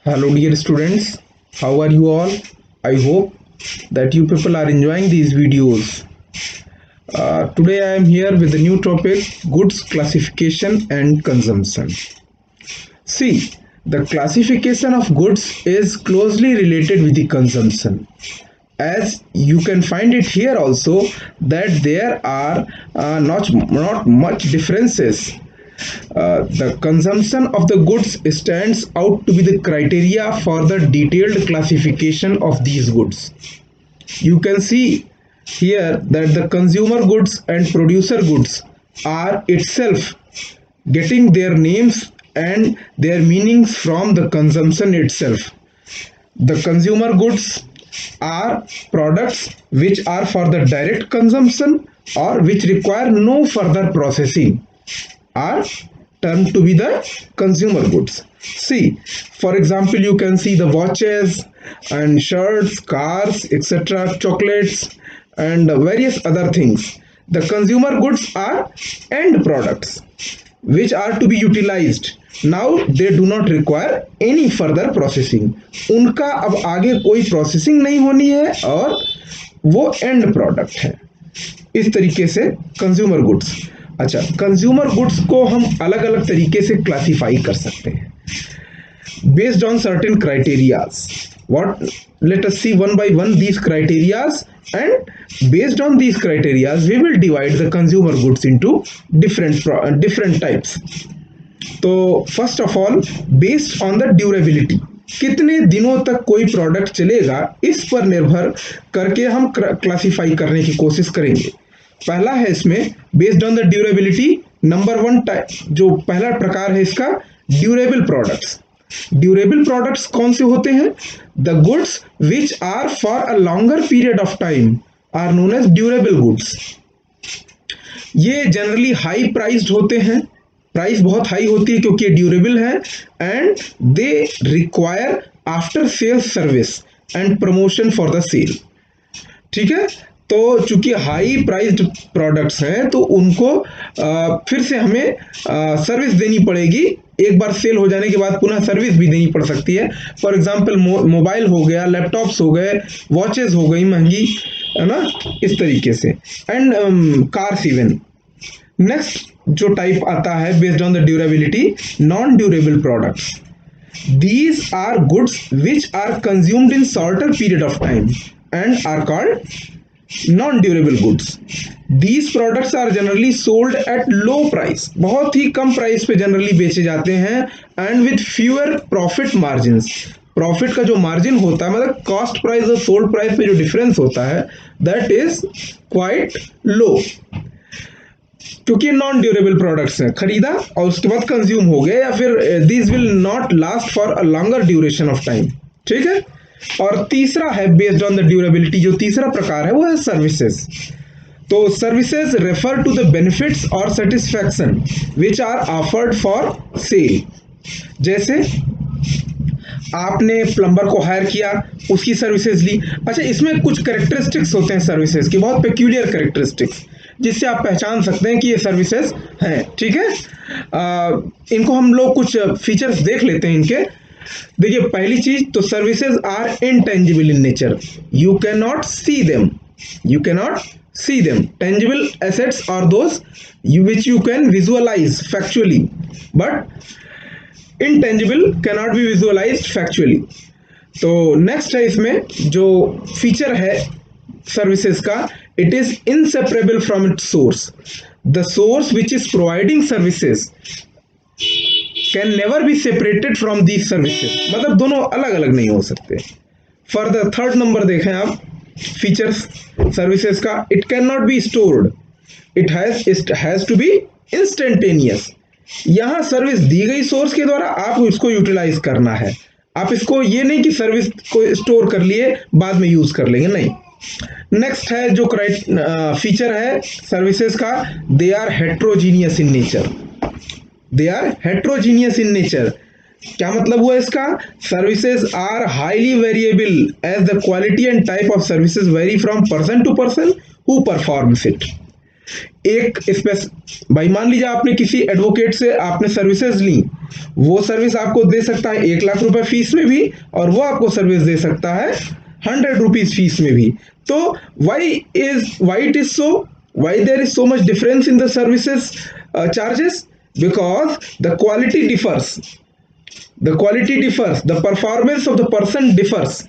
Hello dear students, how are you all? I hope that you people are enjoying these videos. Today I am here with a new topic, goods classification and consumption. See, the classification of goods is closely related with the consumption. As you can find it here also that there are not much differences. The consumption of the goods stands out to be the criteria for the detailed classification of these goods. You can see here that the consumer goods and producer goods are itself getting their names and their meanings from the consumption itself. The consumer goods are products which are for the direct consumption or which require no further processing are termed to be the consumer goods. See, for example, you can see the watches and shirts, cars, etc., chocolates, and various other things. The consumer goods are end products which are to be utilized. Now they do not require any further processing. उनका अब आगे कोई processing नहीं होनी है और वो and product है. इस तरीके से कंज्यूमर गुड्स. अच्छा, कंज्यूमर गुड्स को हम अलग अलग तरीके से क्लासिफाई कर सकते हैं based on certain criterias. What? Let us see one by one these criterias, and based on these criterias we will divide the consumer goods into different types. तो first of all based on the durability, कितने दिनों तक कोई product चलेगा इस पर निर्भर करके हम क्लासिफाई करने की कोशिश करेंगे. पहला है इसमें based on the durability. Number one type, जो पहला प्रकार है इसका, ड्यूरेबल प्रोडक्ट्स. ड्यूरेबल प्रोडक्ट्स कौन से होते हैं? The goods which are for a longer period of time are known as durable goods. ये जनरली हाई प्राइस्ड होते हैं, प्राइस बहुत हाई होती है क्योंकि ड्यूरेबल है, and they require after sales service and promotion for the sale. ठीक है, तो चूंकि हाई प्राइस्ड प्रोडक्ट्स हैं तो उनको फिर से हमें सर्विस देनी पड़ेगी. एक बार सेल हो जाने के बाद पुनः सर्विस भी देनी पड़ सकती है. फॉर एग्जांपल मोबाइल हो गया, लैपटॉप्स हो गए, वॉचेस हो गई महंगी, है ना, इस तरीके से, एंड कार्स इवन. नेक्स्ट जो टाइप आता है based on the durability, non durable products. These are goods which are consumed in shorter period of time and are called non-durable goods. These products are generally sold at low price. बहुत ही कम price पे generally बेचे जाते हैं, and with fewer profit margins. Profit का जो margin होता है, मतलब कॉस्ट प्राइस और सोल्ड प्राइस पे जो डिफरेंस होता है, दैट इज क्वाइट लो, क्योंकि नॉन ड्यूरेबल प्रोडक्ट्स हैं, खरीदा और उसके बाद कंज्यूम हो गया, या फिर this will not last for a longer duration of time. ठीक है. और तीसरा है बेस्ड ऑन द ड्यूरेबिलिटी, जो तीसरा प्रकार है वो है सर्विसेज. तो services refer to the benefits और satisfaction which are offered for sale. जैसे आपने प्लम्बर को हायर किया, उसकी सर्विसेज ली. अच्छा, इसमें कुछ कैरेक्टरिस्टिक्स होते हैं सर्विसेज की, बहुत पेक्यूलियर कैरेक्टरिस्टिक्स, जिससे आप पहचान सकते हैं कि ये सर्विसेज हैं. ठीक है, इनको हम लोग कुछ फीचर्स देख लेते हैं इनके. देखिए, पहली चीज तो services are intangible in nature. You can not see them, you can not see them. Tangible assets are those which you can visualize factually, but intangible can not be visualize factually. तो next है इसमें जो feature है services का, it is inseparable from its source. The source which is providing services can never be separated from these services. मतलब दोनों अलग अलग नहीं हो सकते. For the third number देखें आप फीचर्स सर्विसेज का, it cannot be stored. It has to be instantaneous. यहाँ सर्विस दी गई सोर्स के द्वारा, आप इसको यूटिलाइज करना है. आप इसको ये नहीं कि सर्विस को स्टोर कर लिए बाद में यूज कर लेंगे, नहीं. नेक्स्ट है जो फीचर है सर्विसेज का, they are heterogeneous in nature. They are heterogeneous in nature. क्या मतलब हुआ इसका? Services are highly variable as the quality and type of services vary from person to person who performs it. एक भाई मान लीजिए आपने किसी एडवोकेट से आपने सर्विसेज ली, वो सर्विस आपको दे सकता है 1,00,000 रुपए फीस में भी, और वो आपको सर्विस दे सकता है 100 रुपीज फीस में भी। तो why it is so, why there is so much difference in the services charges? Because the quality differs, the performance of the person differs.